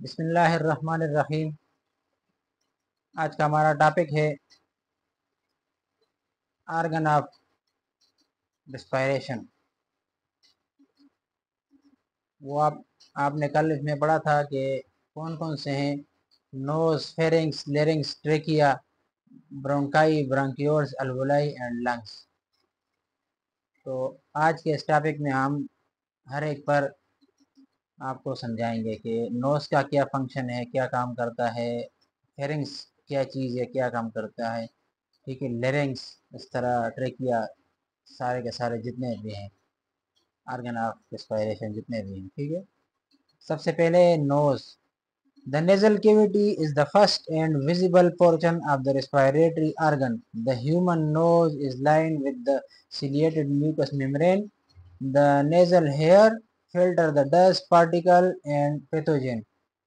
بسم اللہ الرحمن الرحیم۔ آج کا ہمارا ٹاپک ہے آرگن آف ریسپائریشن۔ وہ آپ نے کل اس میں پڑھا تھا کہ کون کون سے ہیں: نوز، فیرنگس، لیرنگس، ٹریکیا، برونکائی، برانکیولز، الولائی اینڈ لنگس۔ تو آج کے اس ٹاپک میں ہم ہر ایک پر آپ کو سمجھائیں گے کہ نوز کا کیا فنکشن ہے، کیا کام کرتا ہے، فیرنگس کیا چیز ہے، کیا کام کرتا ہے، ٹھیک ہے، لیرنگس اس طرح، ٹریکیا، سارے کے سارے جتنے بھی ہیں آرگن آف ریسپائریشن جتنے بھی ہیں، ٹھیک ہے۔ سب سے پہلے نوز۔ The nasal cavity is the first and visible portion of the respiratory organ. The human nose is lined with the ciliated mucous membrane. The nasal hair filter the dust particle and pathogen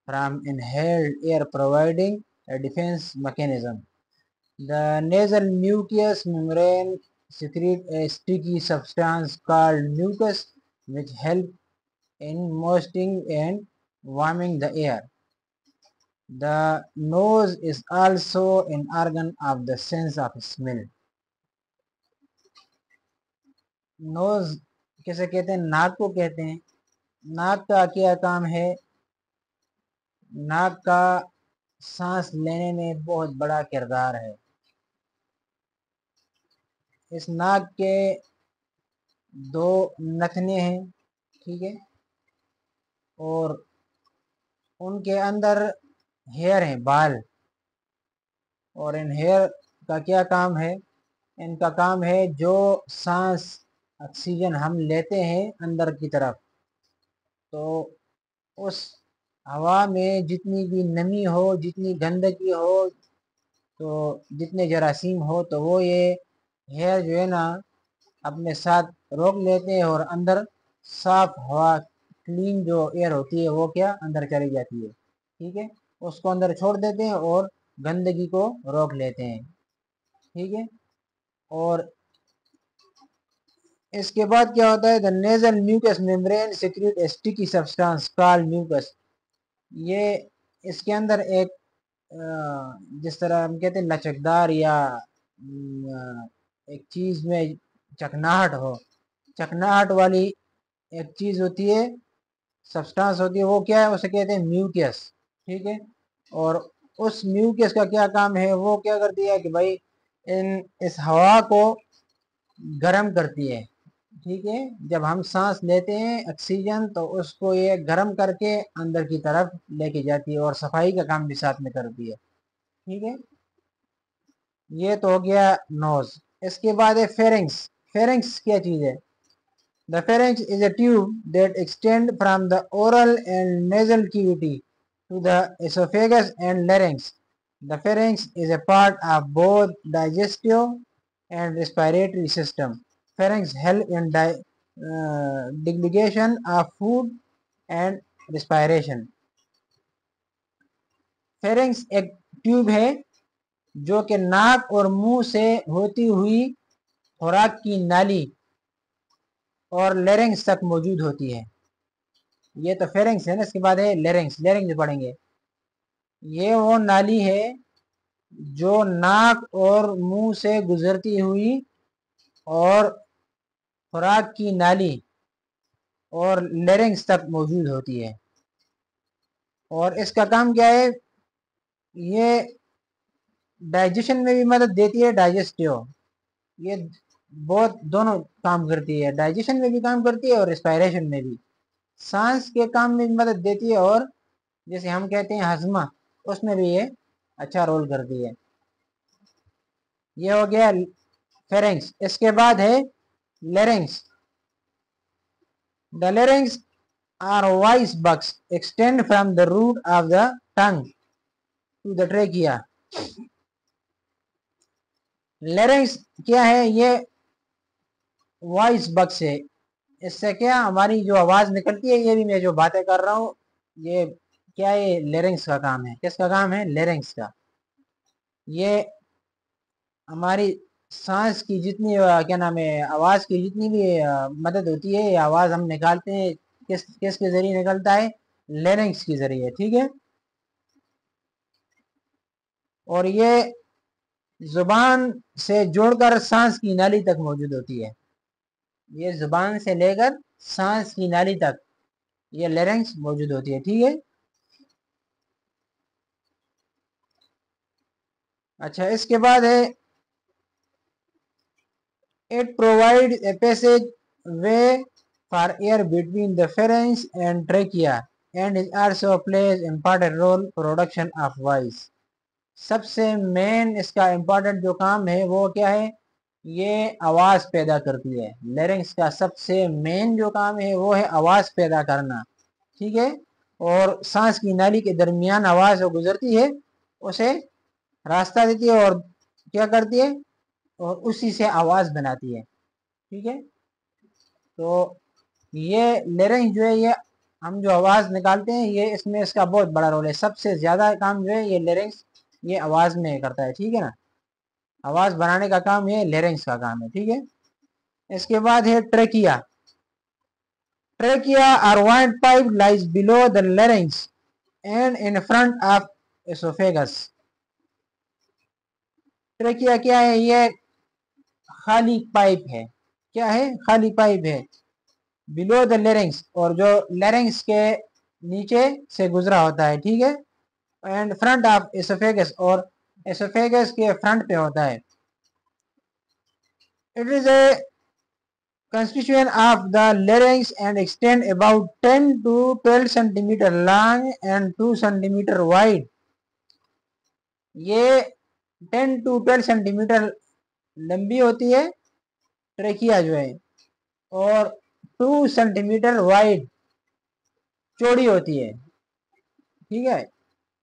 from inhaled air, providing a defense mechanism. The nasal mucous membrane secretes a sticky substance called mucus, which helps in moistening and warming the air. The nose is also an organ of the sense of smell. نوز کیسے کہتے ہیں؟ ناک کو کہتے ہیں۔ ناک کا کیا کام ہے؟ ناک کا سانس لینے میں بہت بڑا کردار ہے۔ اس ناک کے دو نتنے ہیں، ٹھیک ہے، اور ان کے اندر ہیئر ہیں، بال، اور ان ہیئر کا کیا کام ہے؟ ان کا کام ہے جو سانس آکسیجن ہم لیتے ہیں اندر کی طرف، تو اس ہوا میں جتنی بھی نمی ہو، جتنی گندگی ہو، تو جتنے جراثیم ہو، تو وہ یہ ہیئر جو ہے نا اپنے ساتھ روک لیتے ہیں، اور اندر صاف ہوا، کلین جو ایئر ہوتی ہے وہ کیا اندر چلی جاتی ہے، ٹھیک ہے، اس کو اندر چھوڑ دیتے ہیں اور گندگی کو روک لیتے ہیں، ٹھیک ہے۔ اور اس کے بعد کیا ہوتا ہے؟ the nasal mucous membrane secrete a sticky substance called mucus. یہ اس کے اندر ایک جس طرح ہم کہتے ہیں لچکدار یا ایک چیز میں چکناہٹ ہو، چکناہٹ والی ایک چیز ہوتی ہے، سبسٹانس ہوتی ہے، وہ کیا ہے؟ اسے کہتے ہیں میوکس، ٹھیک ہے۔ اور اس میوکس کا کیا کام ہے؟ وہ کیا کرتی ہے کہ بھائی اس ہوا کو گرم کرتی ہے، ٹھیک ہے۔ جب ہم سانس لیتے ہیں آکسیجن، تو اس کو یہ گرم کر کے اندر کی طرف لے کے جاتی ہے، اور صفائی کا کام بھی ساتھ میں کرتی ہے، ٹھیک ہے۔ یہ تو ہو گیا نوز۔ اس کے بعد ہے فیرنگس۔ فیرنگس کیا چیز ہے؟ The pharynx is a tube that extends from the oral and nasal cavity to the esophagus and larynx. The pharynx is a part of both digestive and respiratory system. Pharynx help in digestion of food and respiration. Pharynx ایک tube ہے جو کہ ناک اور منہ سے ہوتی ہوئی خوراک کی نالی اور لیرنگس تک موجود ہوتی ہے۔ یہ تو فیرنگس ہے نا۔ اس کے بعد ہے لیرنگس۔ لیرنگس پڑھیں گے۔ یہ وہ نالی ہے جو ناک اور منہ سے گزرتی ہوئی اور خوراک کی نالی اور لیرنگس تک موجود ہوتی ہے، اور اس کا کام کیا ہے؟ یہ ڈائجیشن میں بھی مدد دیتی ہے، ڈائجسٹیو، یہ بہت دونوں کام کرتی ہے، ڈائجیشن میں بھی کام کرتی ہے اور ریسپائریشن میں بھی، سانس کے کام میں بھی مدد دیتی ہے، اور جیسے ہم کہتے ہیں ہضمہ، اس میں بھی یہ اچھا رول کرتی ہے۔ یہ ہو گیا فیرنگس۔ اس کے بعد ہے لیرنگس۔ The larynx are voice box extend from the root of the tongue to the trachea. لیرنگس کیا ہے؟ یہ وائس بکس ہے۔ اس سے کیا ہماری جو آواز نکلتی ہے، یہ بھی میں جو باتیں کر رہا ہوں، یہ کیا ہے؟ لیرنگس کا کام ہے۔ کس کا کام ہے؟ لیرنگس کا۔ یہ ہماری سانس کی جتنی کیا نام ہے، آواز کی جتنی بھی مدد ہوتی ہے، آواز ہم نکالتے ہیں، کس کے ذریعے نکلتا ہے؟ لیرنگس کے ذریعے، ٹھیک ہے۔ اور یہ زبان سے جوڑ کر سانس کی نالی تک موجود ہوتی ہے. یہ زبان سے لے کر سانس کی نالی تک یہ لیرنگس موجود ہوتی ہے. ٹھیک ہے. اچھا اس کے بعد ہے it provides a passage way for air between the pharynx and trachea and it also plays important role production of voice. سب سے مین اس کا امپورٹنٹ جو کام ہے وہ کیا ہے؟ یہ آواز پیدا کرتی ہے. لیرنگس کا سب سے مین جو کام ہے وہ ہے آواز پیدا کرنا. ٹھیک ہے. اور سانس کی نالی کے درمیان آواز جو گزرتی ہے اسے راستہ دیتی ہے اور کیا کرتی ہے؟ اور اسی سے آواز بناتی ہے. ٹھیک ہے. تو یہ لیرنگس جو ہے یہ ہم جو آواز نکالتے ہیں یہ اس میں اس کا بہت بڑا رول ہے. سب سے زیادہ کام جو ہے یہ لیرنگس یہ آواز میں کرتا ہے. ٹھیک ہے نا. آواز بنانے کا کام یہ لیرنگس کا کام ہے. ٹھیک ہے. اس کے بعد ہے ٹریکیا. Trachea or wide pipe lies below the larynx and in front of esophagus. ٹریکیا کیا ہے؟ یہ خالی پائپ ہے. کیا ہے؟ خالی پائپ ہے. بلو دا لیرنگس اور جو لیرنگس کے نیچے سے گزرا ہوتا ہے. ٹھیک ہے. اینڈ فرنٹ آف ایسوفیگس اور ایسوفیگس کے فرنٹ پہ ہوتا ہے. It is a constituent of the larynx and extend about 10 to 12 centimeter long and 2 centimeter wide. یہ 10 to 12 centimeter لمبی ہوتی ہے ٹریکیا جو ہے اور 2 centimeter wide چوڑی ہوتی ہے. ٹھیک ہے.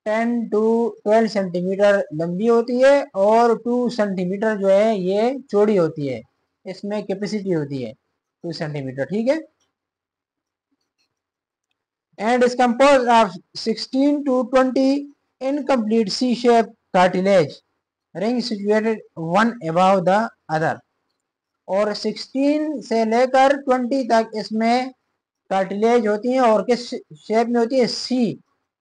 10 to 12 centimeter لمبی ہوتی ہے اور 2 centimeter جو ہے یہ چوڑی ہوتی ہے. اس میں کیپیسٹی ہوتی ہے 2 centimeter. ٹھیک ہے. And is composed of 16 to 20 incomplete C-shaped cartilage rings situated one above the other. اور 16 سے لے کر 20 تک اس میں کارٹیلیج ہوتی ہیں اور کس شیپ میں ہوتی ہے؟ سی.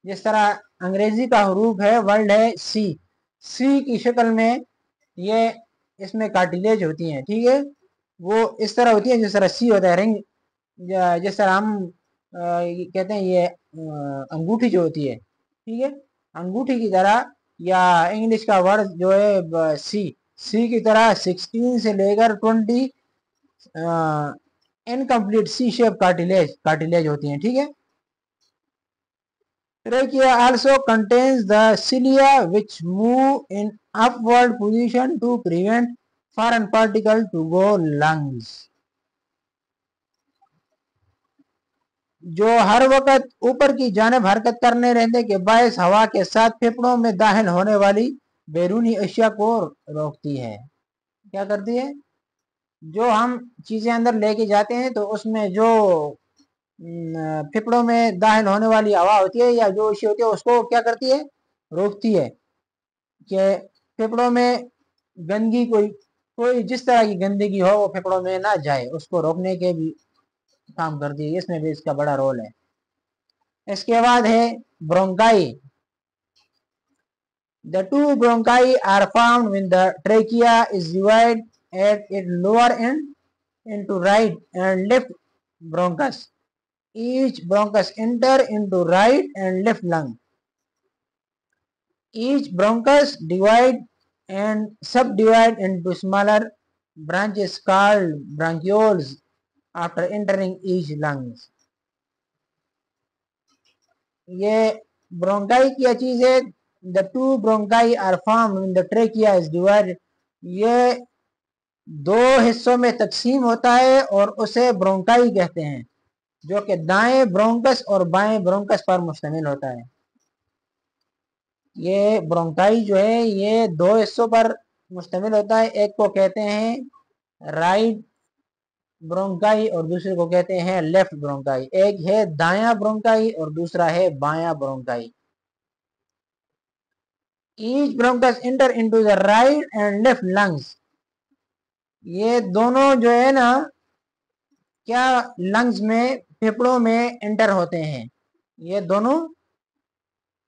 جس طرح انگریزی کا حروف ہے ورڈ ہے سی. سی کی شکل میں یہ اس میں کارٹیلیج ہوتی ہیں. ٹھیک ہے. وہ اس طرح ہوتی ہے جس طرح سی ہوتا ہے رنگ. جس طرح ہم کہتے ہیں یہ انگوٹھی جو ہوتی ہے. ٹھیک ہے. انگوٹھی کی طرح یا انگلش کا ورڈ جو ہے سی کی طرح 16 سے لے کر 20 انکمپلیٹ سی شیپ کارٹیلیج ہوتی ہیں. ٹھیک ہے. Trachea also contains the cilia which move in upward position to prevent foreign particles to go lungs. جو ہر وقت اوپر کی جانب حرکت کرنے رہنے کے باعث ہوا کے ساتھ پھیپھڑوں میں داخل ہونے والی بیرونی اشیاء کو روکتی ہے. کیا کرتی ہے؟ جو ہم چیزیں اندر لے کے جاتے ہیں تو اس میں جو پھیپھڑوں میں داخل ہونے والی ہوا ہوتی ہے یا جو اشیاء ہوتی ہے اس کو کیا کرتی ہے؟ روکتی ہے. کہ پھیپھڑوں میں گندگی کوئی جس طرح کی گندگی ہو وہ پھیپھڑوں میں نہ جائے اس کو روکنے کے بھی کام کرتی ہے. اس میں بھی اس کا بڑا رول ہے. اس کے بعد ہے برونکائی. The two bronchi are found when the trachea is divided at its lower end into right and left bronchus. Each bronchus enter into right and left lung. Each bronchus divide and subdivide into smaller branches called bronchioles after entering each lungs. یہ برونکائی کیا چیز ہے؟ The two bronchi are formed when the trachea is divided. یہ دو حصوں میں تقسیم ہوتا ہے اور اسے برونکائی کہتے ہیں جو کہ دائیں برونکس اور بائیں برونکس پر مشتمل ہوتا ہے. یہ برونکائی جو ہے یہ دو حصوں پر مشتمل ہوتا ہے. ایک کو کہتے ہیں رائٹ برونکائی اور دوسرے کو کہتے ہیں لیفٹ برونکائی. ایک ہے دایاں برونکائی اور دوسرا ہے بایاں برونکائی. Each bronchus enter into the right and left lungs. یہ دونوں جو ہے نا کیا لنگز میں پھیپھڑوں میں انٹر ہوتے ہیں. یہ دونوں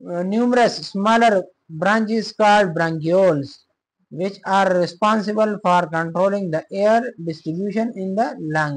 numerous smaller branches called bronchioles which are responsible for controlling the air distribution in the lung.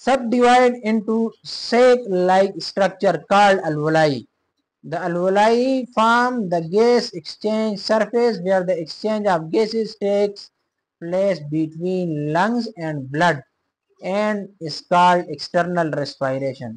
subdivide into sac-like structure called alveoli. The alveoli form the gas exchange surface where the exchange of gases takes place between lungs and blood and is called external respiration.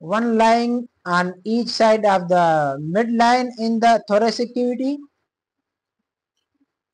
one lying on each side of the midline in the thoracic cavity.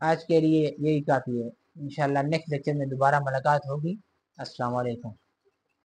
آج کے لیے یہی کافی ہے، انشاءاللہ next lecture میں دوبارہ ملاقات ہوگی۔ السلام علیکم۔